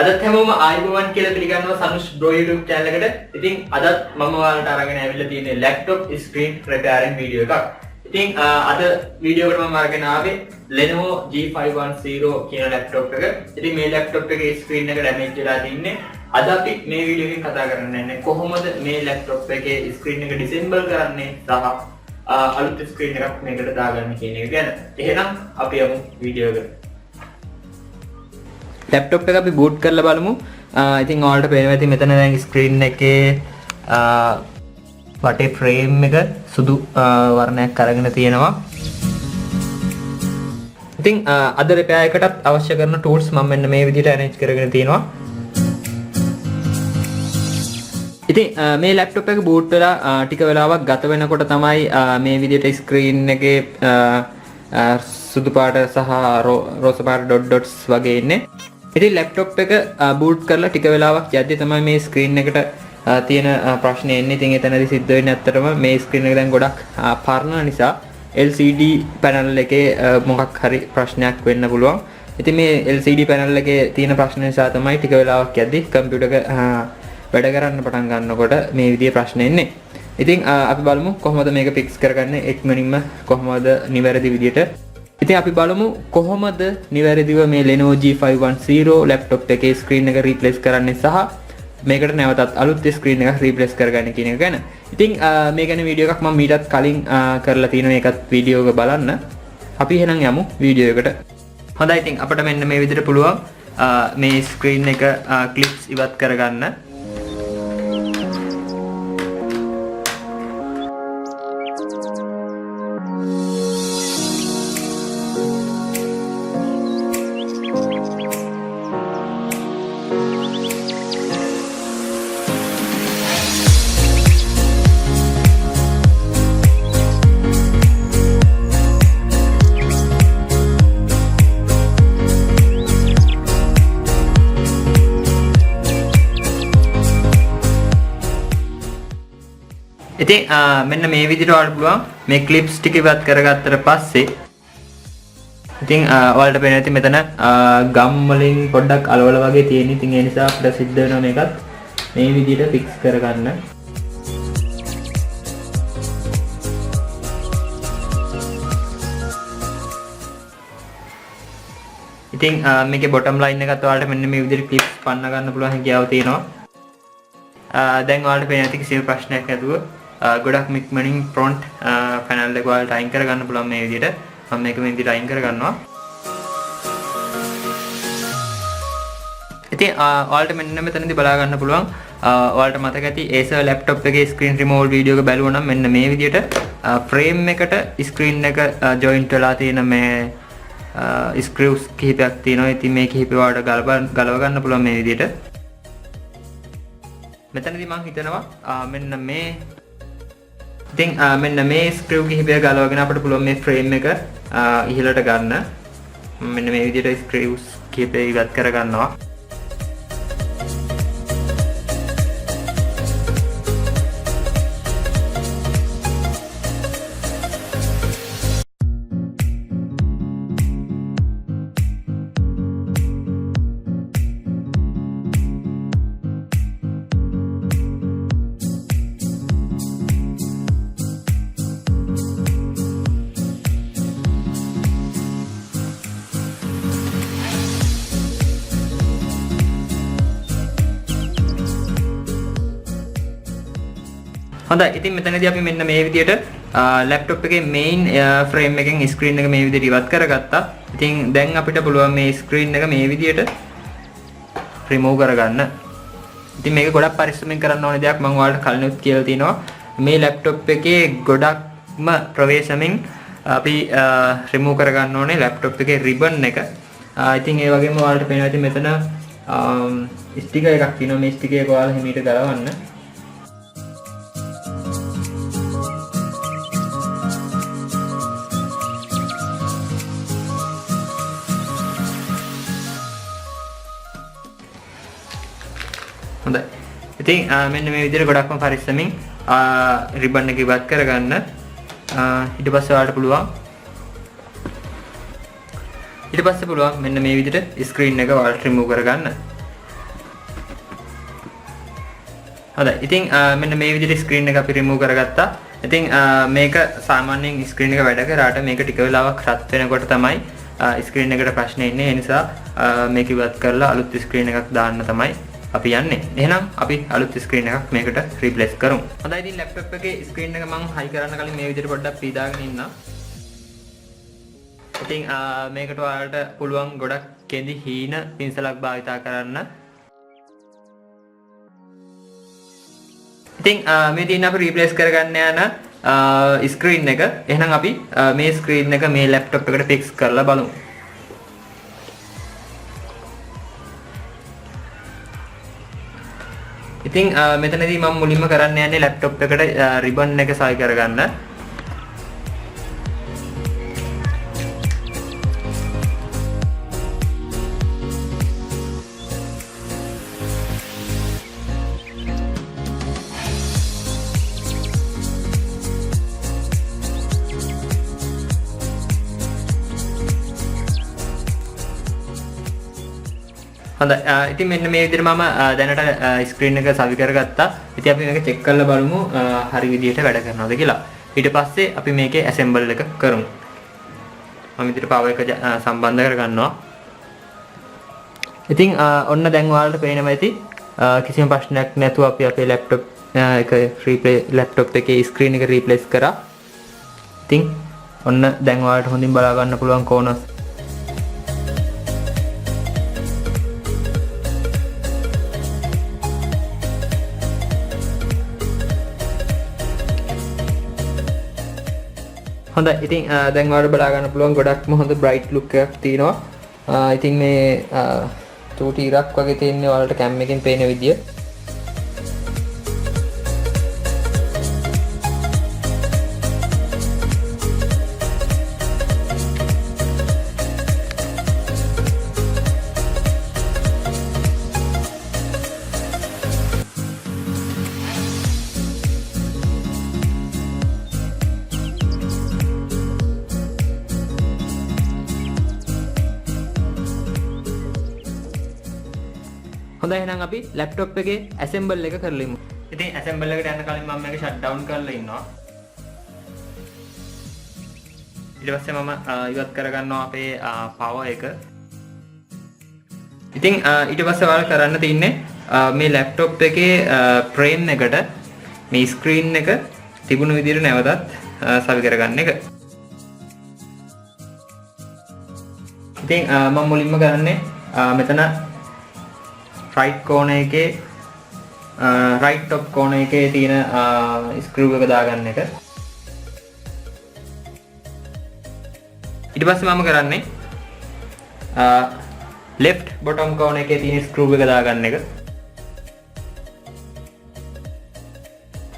අදත් හැමෝම ආයුබෝවන් කියලා පිළිගන්නවා Sanush Bro YouTube channel එකට. ඉතින් අදත් මම ඔයාලට අරගෙන ඇවිල්ලා තියෙන්නේ laptop screen repairing video එකක්. ඉතින් අද වීඩියෝ එකට මම අරගෙන ආවේ Lenovo G510 කියන laptop එක. ඉතින් මේ laptop එකේ screen එක damage වෙලා තින්නේ. අද අපි මේ වීඩියෝ එකෙන් කතා කරන්නේ කොහොමද මේ laptop එකේ screen එක disassemble කරන්නේ සහ අලුත් screen එකක් මේකට දාගන්න කියන එක ගැන. එහෙනම් අපි යමු වීඩියෝ එකට. ලැප්ටොප් එක අපි බූට් කරලා බලමු. ඉතින් ඔයාලට පේනවා ඇති මෙතන දැන් ස්ක්‍රීන් එකේ වටේ ෆ්‍රේම් එක සුදු වර්ණයක් අරගෙන තියෙනවා. ඉතින් අද රිපෙයාර් එකටත් අවශ්‍ය කරන ටූල්ස් මම මෙන්න මේ විදිහට arrange කරගෙන තියෙනවා. ඉතින් මේ ලැප්ටොප් එක බූට් වෙලා ටික වෙලාවක් ගත වෙනකොට තමයි මේ විදිහට ස්ක්‍රීන් එකේ සුදු පාට සහ රෝස පාට ඩොට්ස් වගේ ඉන්නේ. ඉතින් ලැප්ටොප් එක බූට් කරලා ටික වෙලාවක් යද්දි තමයි මේ ස්ක්‍රීන් එකට තියෙන ප්‍රශ්නේ එන්නේ. ඉතින් එතනදී සිද්ධ වෙන්නේ ඇත්තටම මේ ස්ක්‍රීන් එක දැන් ගොඩක් පරණ නිසා LCD පැනල් එකේ මොකක් හරි ප්‍රශ්නයක් වෙන්න පුළුවන්. ඉතින් මේ LCD පැනල් එකේ තියෙන ප්‍රශ්න නිසා තමයි ටික වෙලාවක් යද්දි කම්පියුටර් එක වැඩ කරන්න පටන් ගන්නකොට මේ විදිහේ ප්‍රශ්න එන්නේ. ඉතින් අපි බලමු කොහොමද මේක ෆික්ස් කරගන්නේ ඉක්මනින්ම කොහොමද නිවැරදි විදිහට. ඉතින් අපි බලමු කොහොමද නිවැරදිව මේ Lenovo G510 laptop එකේ screen එක replace කරන්නේ සහ මේකට නැවතත් අලුත් screen එකක් replace කරගන්න කියන එක ගැන. ඉතින් මේ ගැන වීඩියෝ එකක් මම මීටත් කලින් කරලා තියෙනවා. ඒකත් වීඩියෝ එක බලන්න. අපි එහෙනම් යමු වීඩියෝ එකට. හොඳයි. ඉතින් අපිට මෙන්න මේ විදිහට පුළුවන් මේ screen එක clips ඉවත් කරගන්න. ඉතින් මෙන්න මේ විදිහට ඔයාලට පුළුවන් මේ ක්ලිප්ස් ටික ඉවත් කරගත්තට පස්සේ ඉතින් ඔයාලට පේනවා ඇති මෙතන ගම් වලින් පොඩ්ඩක් අලවල වගේ තියෙන. ඉතින් ඒ නිසා අපිට සිද්ධ වෙනවා මේකත් මේ විදිහට ෆික්ස් කරගන්න. ඉතින් මේකේ බොටම් ලයින් එකත් ඔයාලට මෙන්න මේ විදිහට ක්ලිප්ස් පන්න ගන්න පුළුවන් හැකියාව තියෙනවා. දැන් ඔයාලට පේනවා ඇති කිසිම ප්‍රශ්නයක් නැතුව ගොඩක් ඉක්මනින් front panel එක වලට අයින් කර ගන්න පුළුවන් මේ විදිහට. මම මේක මේ විදිහට අයින් කර ගන්නවා. ඉතින් ඔයාලට මෙන්න මෙතනදී බලා ගන්න පුළුවන්. ඔයාලට මතක ඇති Acer laptop එකේ screen removal video එක බැලුවා නම් මෙන්න මේ විදිහට frame එකට screen එක joint වෙලා තියෙන මේ screws කිහිපයක් තියෙනවා. ඉතින් මේ කිහිපේ ඔයාලට ගලව ගන්න පුළුවන් මේ විදිහට. මෙතනදී මම හිතනවා මෙන්න මේ ඉතින් මෙන්න මේ ස්ක්‍රිව් කිහිපය ගලවගෙන අපිට පුළුවන් මේ ෆ්‍රේම් එක ඉහළට ගන්න. මෙන්න මේ විදිහට ස්ක්‍රිව්ස් කිහිපය ඉවත් කර ගන්නවා. හොඳයි. ඉතින් මෙතනදී අපි මෙන්න මේ විදිහට ලැප්ටොප් එකේ main frame එකෙන් screen එක මේ විදිහට ඉවත් කරගත්තා. ඉතින් දැන් අපිට පුළුවන් මේ screen එක මේ විදිහට remove කරගන්න. ඉතින් මේක ගොඩක් පරිස්සමෙන් කරන්න ඕන දෙයක්. මම ඔයාලට කලිනුත් කියලා තියෙනවා. මේ ලැප්ටොප් එකේ ගොඩක්ම ප්‍රවේශමෙන් අපි remove කරගන්න ඕනේ ලැප්ටොප් එකේ ribbon එක. ඉතින් ඒ වගේම ඔයාලට පේනවා ඉතින් මෙතන sticker එකක් තියෙනවා. මේ sticker එක ඔයාලා හිමීට ගලවන්න. හොඳයි. ඉතින් මෙන්න මේ විදිහට ගොඩක්ම පරිස්සමින් රිබන් එක ඉවත් කරගන්න. ඊට පස්සේ ඔයාලට පුළුවන් ඊට පස්සේ පුළුවන් මෙන්න මේ විදිහට ස්ක්‍රීන් එක ඔයාලට රිමූව් කරගන්න. හොඳයි. ඉතින් මෙන්න මේ විදිහට ස්ක්‍රීන් එක අපි රිමූව් කරගත්තා. ඉතින් මේක සාමාන්‍යයෙන් ස්ක්‍රීන් එක වැඩ කරාට මේක ටික වෙලාවක් රත් වෙනකොට තමයි ස්ක්‍රීන් එකට ප්‍රශ්නේ ඉන්නේ. ඒ නිසා මේක ඉවත් කරලා අලුත් ස්ක්‍රීන් එකක් දාන්න තමයි අපි යන්නේ. එහෙනම් අපි අලුත් ස්ක්‍රීන් එකක් මේකට රීප්ලේස් කරමු. හොඳයි. ඉතින් ලැප්ටොප් එකේ ස්ක්‍රීන් එක මම හයි කරන්න කලින් මේ විදිහට පොඩ්ඩක් පීදාගෙන ඉන්නම්. ඉතින් මේකට ඔයාලට පුළුවන් ගොඩක් කෙඳි හීන පින්සලක් භාවිතා කරන්න. ඉතින් මේ තියෙන අපි රීප්ලේස් කරගන්න යන ස්ක්‍රීන් එක. එහෙනම් අපි මේ ස්ක්‍රීන් එක මේ ලැප්ටොප් එකට ෆික්ස් කරලා බලමු. ඉතින් මෙතනදී මම මුලින්ම කරන්න යන්නේ ලැප්ටොප් එකට රිබන් එක සයි කරගන්න. හොඳයි. ඉතින් මෙන්න මේ විදිහට මම දැනට ස්ක්‍රීන් එක සවි කරගත්තා. ඉතින් අපි මේක චෙක් කරලා බලමු හරි විදිහට වැඩ කරනවද කියලා. ඊට පස්සේ අපි මේකේ ඇසෙම්බල් එක කරමු. මම විදිහට පවර් එක සම්බන්ධ කරගන්නවා. ඉතින් ඔන්න දැන් ඔයාලට පේනවා ඇති කිසිම ප්‍රශ්නයක් නැතුව අපි අපේ ලැප්ටොප් එකේ ස්ක්‍රීන් එක රීප්ලේස් කරා. ඉතින් ඔන්න දැන් ඔයාලට හොඳින් බලා ගන්න පුළුවන් කෝනස්. හොඳයි. ඉතින් දැන් ඔයාලට බලා ගන්න පුළුවන් ගොඩක්ම හොඳ බ්‍රයිට් ලුක් එකක් තියෙනවා. ඉතින් මේ චූටි ඉරක් වගේ තියෙන්නේ ඔයාලට කැම් එකෙන් පේන විදිය. හොඳයි. එහෙනම් අපි ලැප්ටොප් එකේ ඇසෙම්බල් එක කරලෙමු. ඉතින් ඇසෙම්බල් එකට යන්න කලින් මම මේක ෂට් ඩවුන් කරලා ඉන්නවා. ඊට පස්සේ මම ඉවත් කරගන්නවා අපේ පවර් එක. ඉතින් ඊට පස්සේ ඔයාලා කරන්න තියෙන්නේ මේ ලැප්ටොප් එකේ ෆ්‍රේම් එකට මේ ස්ක්‍රීන් එක තිබුණු විදිහට නැවතත් සවි කරගන්න එක. ඉතින් මම මුලින්ම කරන්නේ මෙතන right corner එකේ right top corner එකේ තියෙන screw එක දාගන්න එක. ඊට පස්සේ මම කරන්නේ left bottom corner එකේ තියෙන screw එක දාගන්න එක.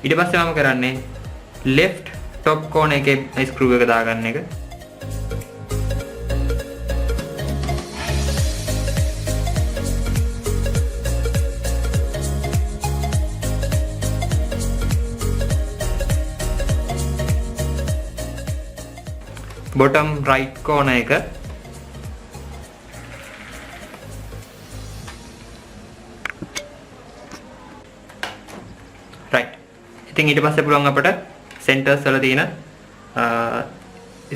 ඊට පස්සේ මම කරන්නේ left top corner එකේ screw එක දාගන්න එක. bottom right corner එක. right. ඉතින් ඊට පස්සේ පුළුවන් අපට centers වල තියෙන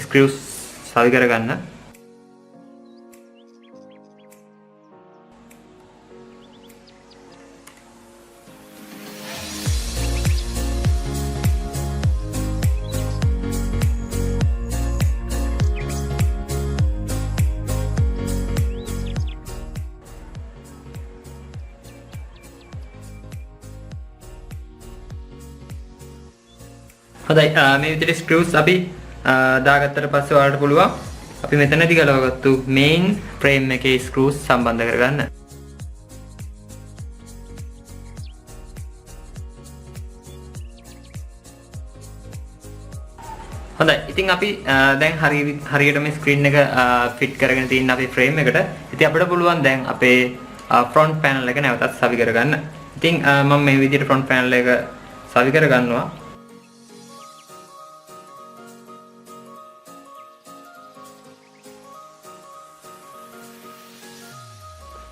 screws සවි කරගන්න. හොඳයි. මේ විදිහට ස්ක්‍රූස් අපි දාගත්තට පස්සේ ඔයාලට පුළුවන් අපි මෙතනදී ගලවගත්තු මේන් ෆ්‍රේම් එකේ ස්ක්‍රූස් සම්බන්ධ කරගන්න. හොඳයි. ඉතින් අපි දැන් හරියට මේ ස්ක්‍රීන් එක ෆිට කරගෙන තියෙන අපේ ෆ්‍රේම් එකට. ඉතින් අපිට පුළුවන් දැන් අපේ ෆ්‍රන්ට් පැනල් එක නැවතත් සවි කරගන්න. ඉතින් මම මේ විදිහට ෆ්‍රන්ට් පැනල් එක සවි කරගන්නවා.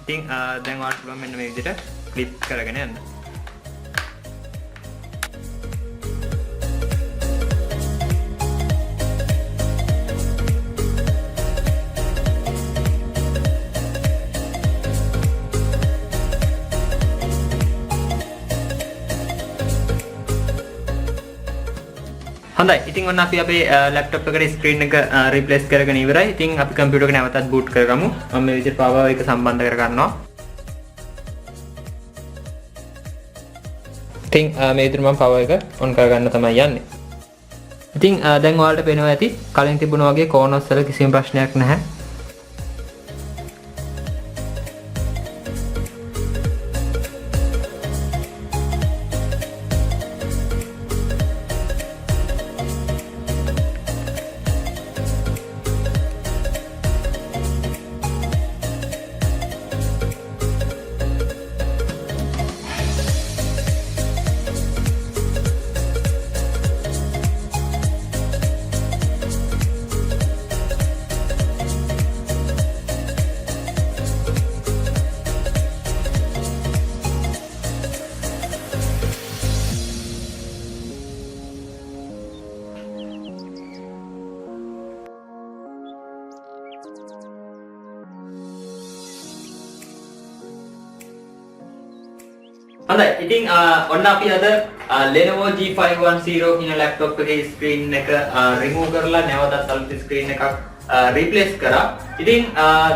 ඉතින් දැන් ඔයාලට පුළුවන් මෙන්න මේ විදිහට ක්ලිප් කරගෙන යන්න. හොඳයි. ඉතින් ඔන්න අපි අපේ ලැප්ටොප් එකට ස්ක්‍රීන් එක රීප්ලේස් කරගෙන ඉවරයි. ඉතින් අපි කම්පියුටර් එක නැවතත් බූට් කරගමු. මම මේ විදිහට පවර් එක සම්බන්ධ කරගන්නවා. ඉතින් මේ විදිහට මම පවර් එක ඔන් කරගන්න තමයි යන්නේ. ඉතින් දැන් ඔයාලට පේනවා ඇති කලින් තිබුණා වගේ කෝනස් වල කිසිම ප්‍රශ්නයක් නැහැ. හොඳයි. ඉතින් ඔන්න අපි අද Lenovo G510 කියන ලැප්ටොප් එකේ ස්ක්‍රීන් එක රිමූව් කරලා නැවතත් අලුත් ස්ක්‍රීන් එකක් රීප්ලේස් කරා. ඉතින්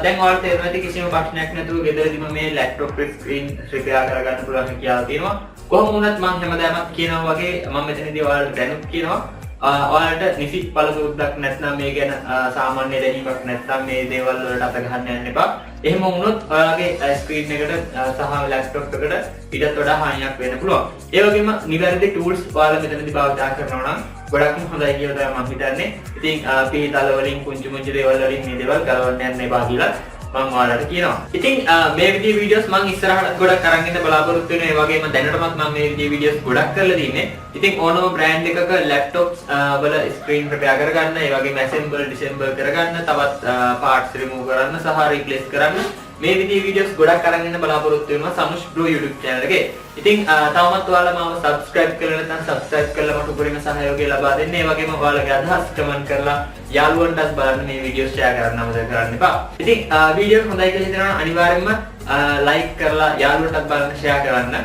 දැන් ඔයාලට තේරෙනවා ඇති කිසිම ප්‍රශ්නයක් නැතුව ගෙදරදීම මේ ලැප්ටොප් එක ස්ක්‍රීන් රිපෙයාර් කරගන්න පුළුවන් කියලා තියෙනවා. කොහොම වුණත් මම හැමදාමත් කියනවා වගේ මම මෙතනදී ඔයාලට දැනුත් කියනවා ඔයාලට නිසි පළසුරුද්දක් නැත්නම් මේ ගැන සාමාන්‍ය දැනීමක් නැත්නම් මේ දේවල් වලට අත ගහන්න යන්න එපා. එහෙම වුණොත් ඔයාලගේ ස්ක්‍රීන් එකට සහ ලැප්ටොප් එකට ඊටත් වඩා හානියක් වෙන්න පුළුවන්. ඒ වගේම නිවැරදි ටූල්ස් ඔයාලා මෙතනදී භාවිත කරනවා නම් ගොඩක්ම හොඳයි කියලා තමයි මම හිතන්නේ. ඉතින් පිළිතල වලින් පුංචි දේවල් වලින් මේ දේවල් කරවන්න යන්න එපා කියලා මම ඔයාලට කියනවා. ඉතින් මේ විදිහේ වීඩියෝස් මම ඉස්සරහට ගොඩක් අරන් ඉන්න බලාපොරොත්තු වෙනවා. ඒ වගේම දැනටමත් මම මේ විදිහේ වීඩියෝස් ගොඩක් කරලා තින්නේ. ඉතින් ඕනම බ්‍රෑන්ඩ් එකක ලැප්ටොප්ස් වල ස්ක්‍රීන් රිපෙයාර් කරගන්න, ඒ වගේම ඇසෙම්බල් ඩිසෙම්බල් කරගන්න, තවත් පාර්ට්ස් රිමූව් කරන්න සහ රීප්ලේස් කරන්න මේ විදිහේ වීඩියෝස් ගොඩක් අරන් ඉන්න බලාපොරොත්තු වෙනවා Sanush Bro YouTube channel එකේ. ඉතින් තවමත් ඔයාලා මාව subscribe කරලා නැත්නම් subscribe කරලා මට උපරිම සහයෝගය ලබා දෙන්න. ඒ වගේම ඔයාලගේ අදහස් කමෙන්ට් කරලා යාළුවන්ටත් බලන්න මේ වීඩියෝස් share කරන්න අමතක කරන්න එපා. ඉතින් වීඩියෝ හොඳයි කියලා හිතනවා අනිවාර්යෙන්ම like කරලා යාළුවන්ටත් බලන්න share කරන්න.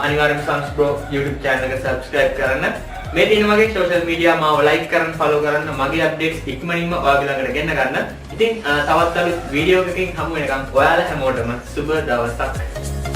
අනිවාර්යෙන්ම Sanush Bro YouTube channel එක subscribe කරන්න. මේ දින වගේ social media මාව like කරන්න follow කරන්න මගේ updates ඉක්මනින්ම ඔයාගේ ළඟට ගෙන්න ගන්න. ඉතින් තවත් අලුත් වීඩියෝ එකකින් හමු වෙනකම් ඔයාලා හැමෝටම සුබ දවසක්.